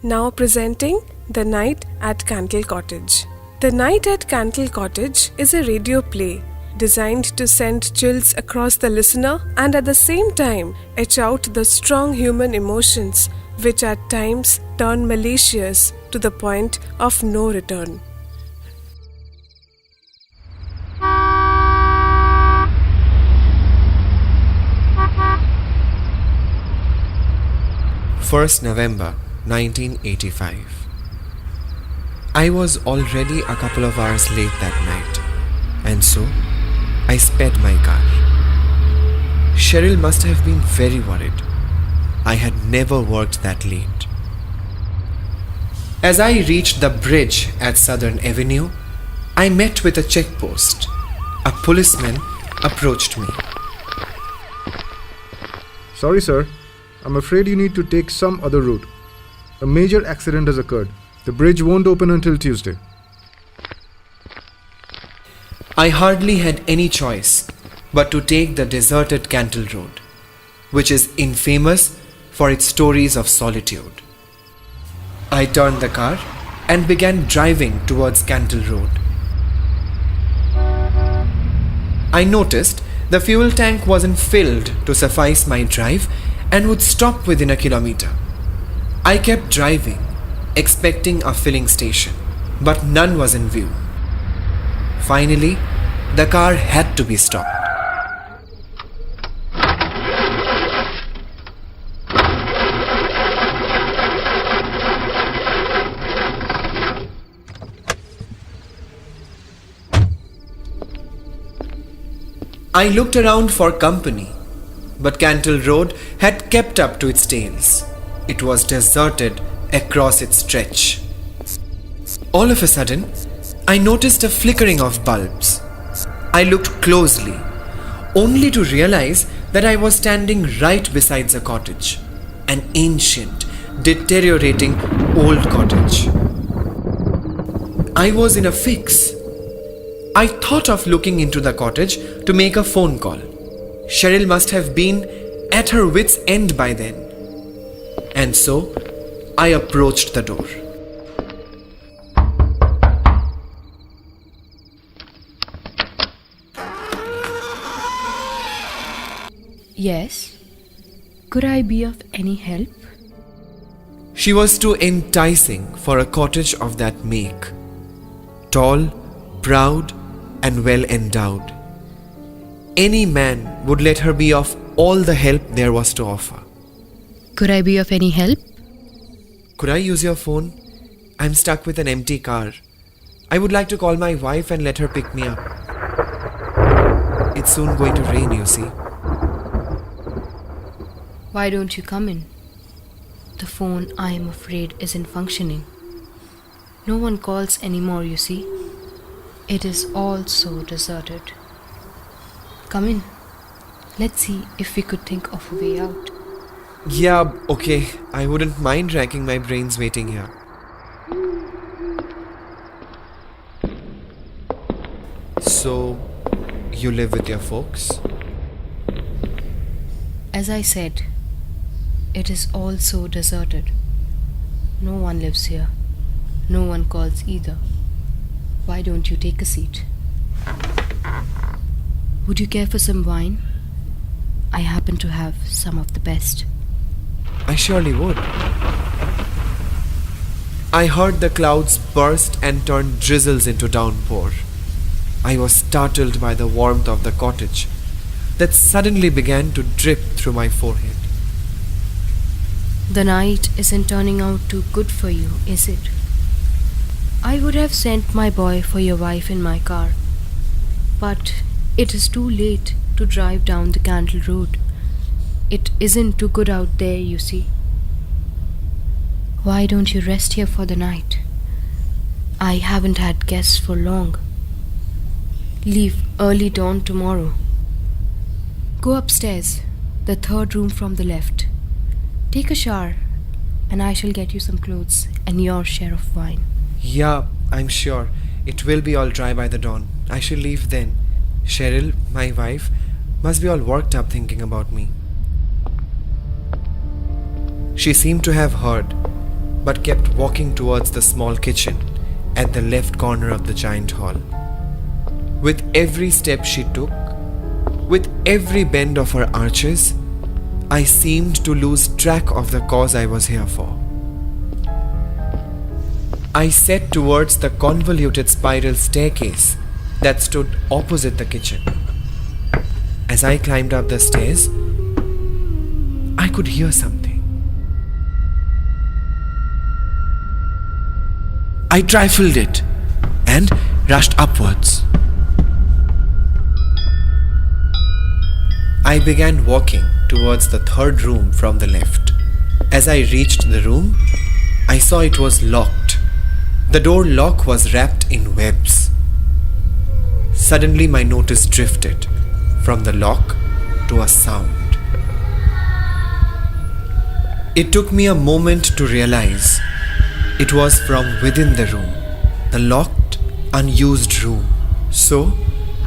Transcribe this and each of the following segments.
Now presenting The Night at Cantle Cottage. The Night at Cantle Cottage is a radio play designed to send chills across the listener and at the same time etch out the strong human emotions which at times turn malicious to the point of no return. November 1985. I was already a couple of hours late that night, and so I sped my car. Cheryl must have been very worried. I had never worked that late. As I reached the bridge at Southern Avenue, I met with a checkpost. A policeman approached me. Sorry, sir. I'm afraid you need to take some other route. A major accident has occurred. The bridge won't open until Tuesday. I hardly had any choice but to take the deserted Cantle Road, which is infamous for its stories of solitude. I turned the car and began driving towards Cantle Road. I noticed the fuel tank wasn't filled to suffice my drive and would stop within a kilometer. I kept driving, expecting a filling station, but none was in view. Finally, the car had to be stopped. I looked around for company, but Cantle Road had kept up to its tales. It was deserted across its stretch. All of a sudden, I noticed a flickering of bulbs. I looked closely, only to realize that I was standing right beside a cottage, an ancient, deteriorating old cottage. I was in a fix. I thought of looking into the cottage to make a phone call. Cheryl must have been at her wits' end by then. And so, I approached the door. Yes? Could I be of any help? She was too enticing for a cottage of that make. Tall, proud, and well endowed. Any man would let her be of all the help there was to offer. Could I be of any help? Could I use your phone? I'm stuck with an empty car. I would like to call my wife and let her pick me up. It's soon going to rain, you see. Why don't you come in? The phone, I am afraid, isn't functioning. No one calls anymore, you see. It is all so deserted. Come in. Let's see if we could think of a way out. Yeah, okay. I wouldn't mind racking my brains waiting here. So, you live with your folks? As I said, it is all so deserted. No one lives here. No one calls either. Why don't you take a seat? Would you care for some wine? I happen to have some of the best. I surely would. I heard the clouds burst and turn drizzles into downpour. I was startled by the warmth of the cottage that suddenly began to drip through my forehead. The night isn't turning out too good for you, is it? I would have sent my boy for your wife in my car, but it is too late to drive down the Cantle Road. It isn't too good out there, you see. Why don't you rest here for the night? I haven't had guests for long. Leave early dawn tomorrow. Go upstairs, the third room from the left. Take a shower, and I shall get you some clothes and your share of wine. Yeah, I'm sure. It will be all dry by the dawn. I shall leave then. Cheryl, my wife, must be all worked up thinking about me. She seemed to have heard, but kept walking towards the small kitchen at the left corner of the giant hall. With every step she took, with every bend of her arches, I seemed to lose track of the cause I was here for. I set towards the convoluted spiral staircase that stood opposite the kitchen. As I climbed up the stairs, I could hear something. I trifled it and rushed upwards. I began walking towards the third room from the left. As I reached the room, I saw it was locked. The door lock was wrapped in webs. Suddenly my notice drifted from the lock to a sound. It took me a moment to realize it was from within the room, the locked, unused room. So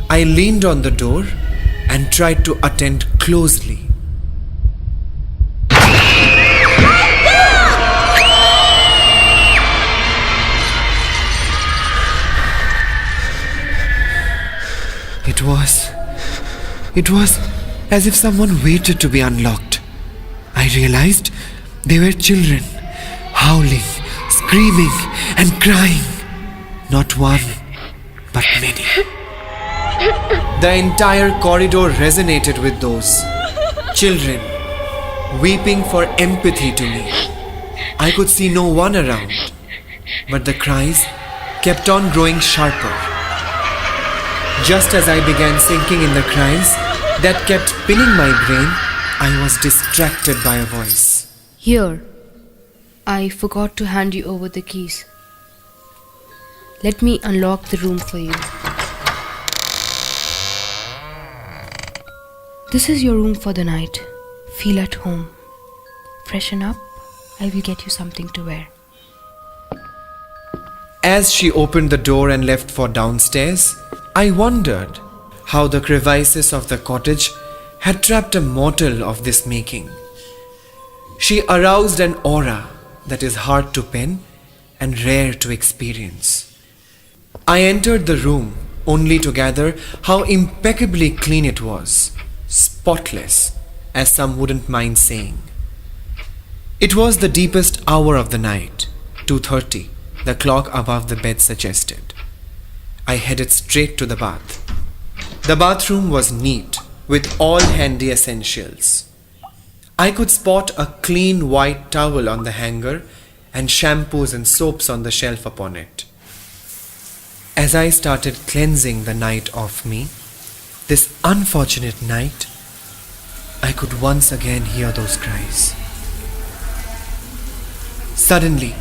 I leaned on the door and tried to attend closely. It was as if someone waited to be unlocked. I realized they were children, howling, screaming and crying. Not one, but many. The entire corridor resonated with those children, weeping for empathy to me. I could see no one around, but the cries kept on growing sharper. Just as I began sinking in the cries that kept pinning my brain, I was distracted by a voice. Here, I forgot to hand you over the keys. Let me unlock the room for you. This is your room for the night. Feel at home. Freshen up. I will get you something to wear. As she opened the door and left for downstairs, I wondered how the crevices of the cottage had trapped a mortal of this making. She aroused an aura that is hard to pen and rare to experience. I entered the room only to gather how impeccably clean it was, spotless, as some wouldn't mind saying. It was the deepest hour of the night, 2:30, the clock above the bed suggested. I headed straight to the bath. The bathroom was neat, with all handy essentials. I could spot a clean white towel on the hanger and shampoos and soaps on the shelf upon it. As I started cleansing the night off me, this unfortunate night, I could once again hear those cries. Suddenly,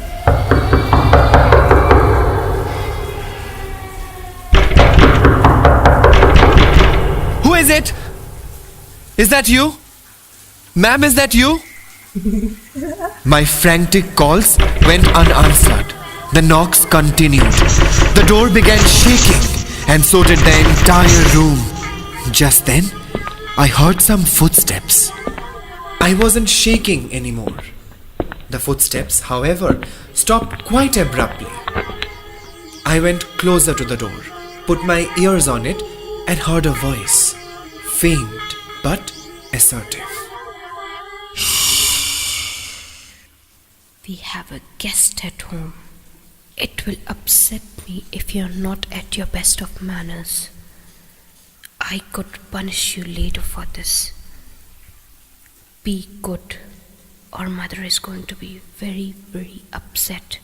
"Who is it? Is that you? Ma'am, is that you?" My frantic calls went unanswered. The knocks continued. The door began shaking, and so did the entire room. Just then, I heard some footsteps. I wasn't shaking anymore. The footsteps, however, stopped quite abruptly. I went closer to the door, put my ears on it, and heard a voice, faint but assertive. We have a guest at home. It will upset me if you're not at your best of manners. I could punish you later for this. Be good, or mother is going to be very, very upset.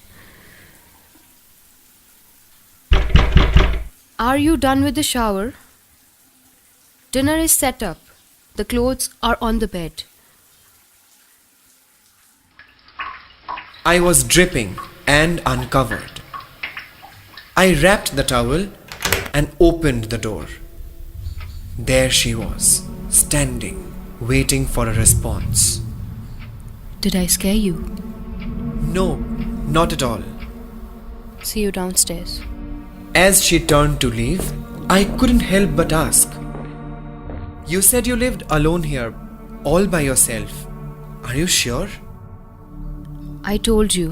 Are you done with the shower? Dinner is set up. The clothes are on the bed. I was dripping and uncovered. I wrapped the towel and opened the door. There she was, standing, waiting for a response. Did I scare you? No, not at all. See you downstairs. As she turned to leave, I couldn't help but ask, "You said you lived alone here, all by yourself. Are you sure?" I told you,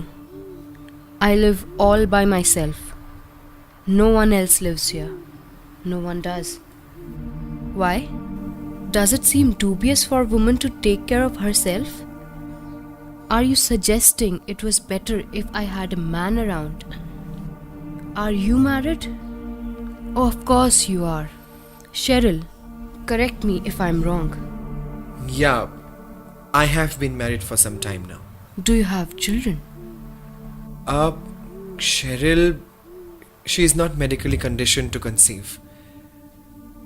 I live all by myself. No one else lives here. No one does. Why? Does it seem dubious for a woman to take care of herself? Are you suggesting it was better if I had a man around? Are you married? Oh, of course you are. Cheryl, correct me if I'm wrong. Yeah, I have been married for some time now. Do you have children? Cheryl, she is not medically conditioned to conceive.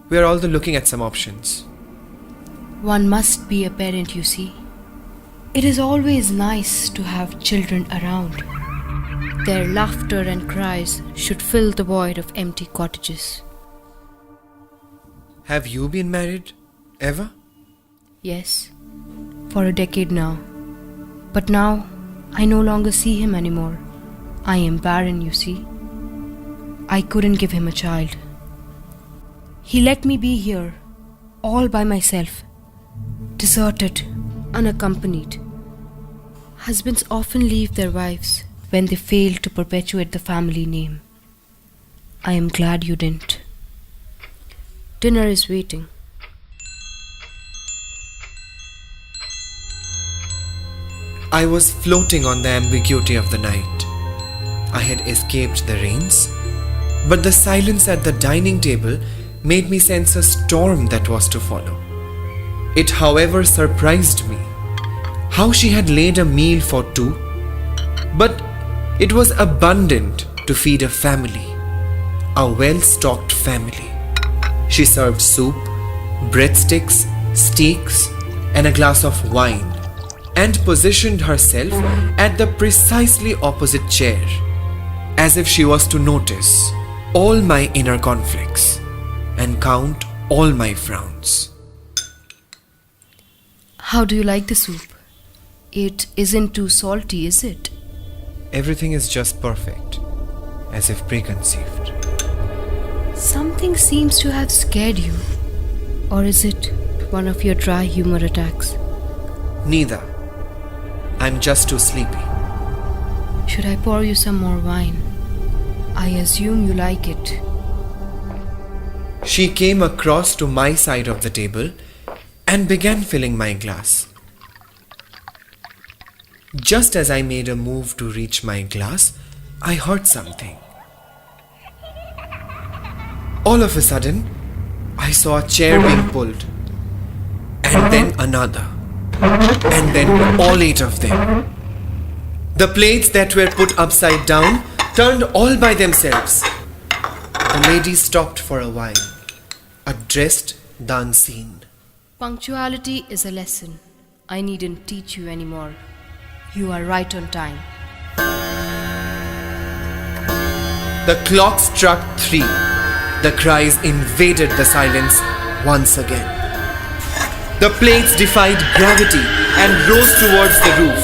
We are also looking at some options. One must be a parent, you see. It is always nice to have children around. Their laughter and cries should fill the void of empty cottages. Have you been married? Ever? Yes, for a decade now. But now, I no longer see him anymore. I am barren, you see. I couldn't give him a child. He let me be here, all by myself, deserted, unaccompanied. Husbands often leave their wives when they fail to perpetuate the family name. I am glad you didn't. Dinner is waiting. I was floating on the ambiguity of the night. I had escaped the rains, but the silence at the dining table made me sense a storm that was to follow. It, however, surprised me how she had laid a meal for two, but it was abundant to feed a family, a well-stocked family. She served soup, breadsticks, steaks, and a glass of wine, and positioned herself at the precisely opposite chair, as if she was to notice all my inner conflicts and count all my frowns. How do you like the soup? It isn't too salty, is it? Everything is just perfect, as if preconceived. Something seems to have scared you. Or is it one of your dry humor attacks? Neither. I'm just too sleepy. Should I pour you some more wine? I assume you like it. She came across to my side of the table and began filling my glass. Just as I made a move to reach my glass, I heard something. All of a sudden, I saw a chair being pulled, and then another, and then all 8 of them. The plates that were put upside down turned all by themselves. The lady stopped for a while, addressed the unseen. Punctuality is a lesson I needn't teach you anymore. You are right on time. The clock struck 3. The cries invaded the silence once again. The plates defied gravity and rose towards the roof.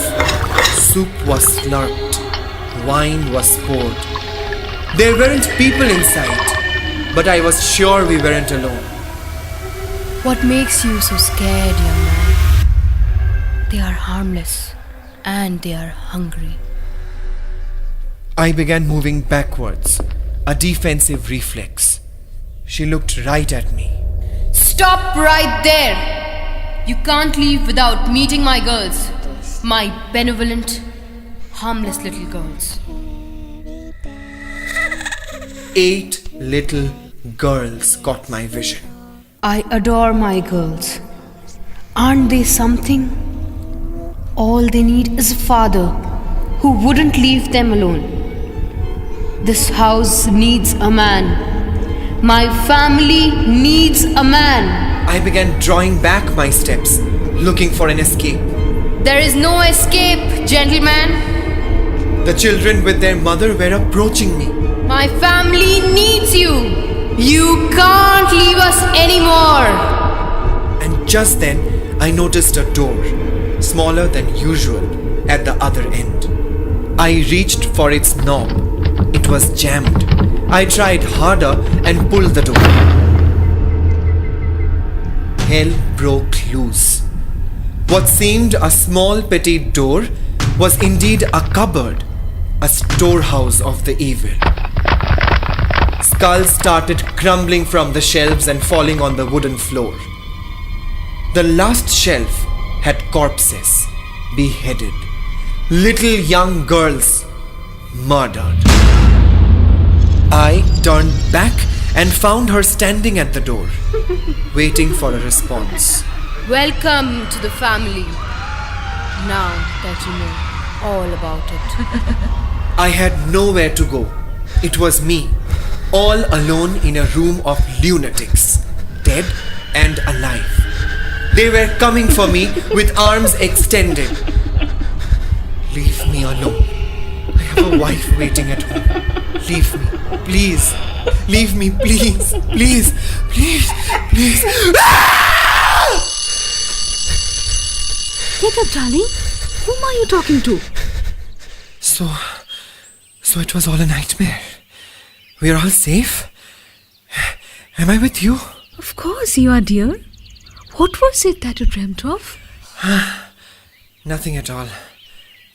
Soup was slurped. Wine was poured. There weren't people in sight, but I was sure we weren't alone. What makes you so scared, young man? They are harmless and they are hungry. I began moving backwards, a defensive reflex. She looked right at me. Stop right there! You can't leave without meeting my girls. My benevolent, harmless little girls. 8 little girls caught my vision. I adore my girls. Aren't they something? All they need is a father who wouldn't leave them alone. This house needs a man. My family needs a man. I began drawing back my steps, looking for an escape. There is no escape, gentlemen. The children with their mother were approaching me. My family needs you. You can't leave us anymore. And just then, I noticed a door, smaller than usual, at the other end. I reached for its knob. It was jammed. I tried harder and pulled the door. Hell broke loose. What seemed a small petite door was indeed a cupboard, a storehouse of the evil. Skulls started crumbling from the shelves and falling on the wooden floor. The last shelf had corpses, beheaded, little young girls murdered. I turned back and found her standing at the door, waiting for a response. Welcome to the family. Now that you know all about it. I had nowhere to go. It was me, all alone in a room of lunatics, dead and alive. They were coming for me with arms extended. Leave me alone. I have a wife waiting at home. Leave me, please. Leave me, please. Please, please, please. Get up, darling. Whom are you talking to? So it was all a nightmare. We are all safe? Am I with you? Of course you are, dear. What was it that you dreamt of? Nothing at all.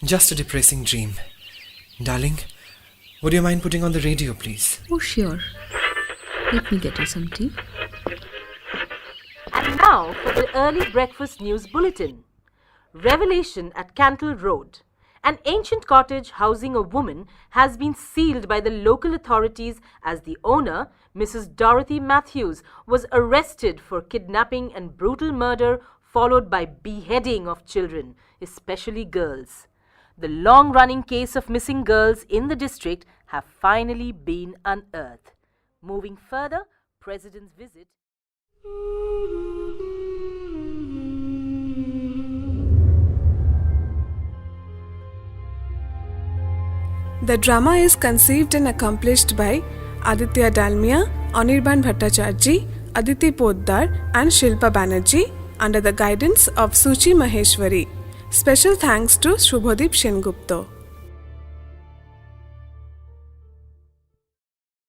Just a depressing dream. Darling, would you mind putting on the radio, please? Oh, sure. Let me get you some tea. And now for the early breakfast news bulletin. Revelation at Cantle Road. An ancient cottage housing a woman has been sealed by the local authorities as the owner, Mrs. Dorothy Matthews, was arrested for kidnapping and brutal murder followed by beheading of children, especially girls. The long-running case of missing girls in the district have finally been unearthed. Moving further, President's visit. The drama is conceived and accomplished by Aditya Dalmia, Anirban Bhattacharjee, Aditi Poddar and Shilpa Banerjee under the guidance of Suchi Maheshwari. Special thanks to Shubhodip Shengupta.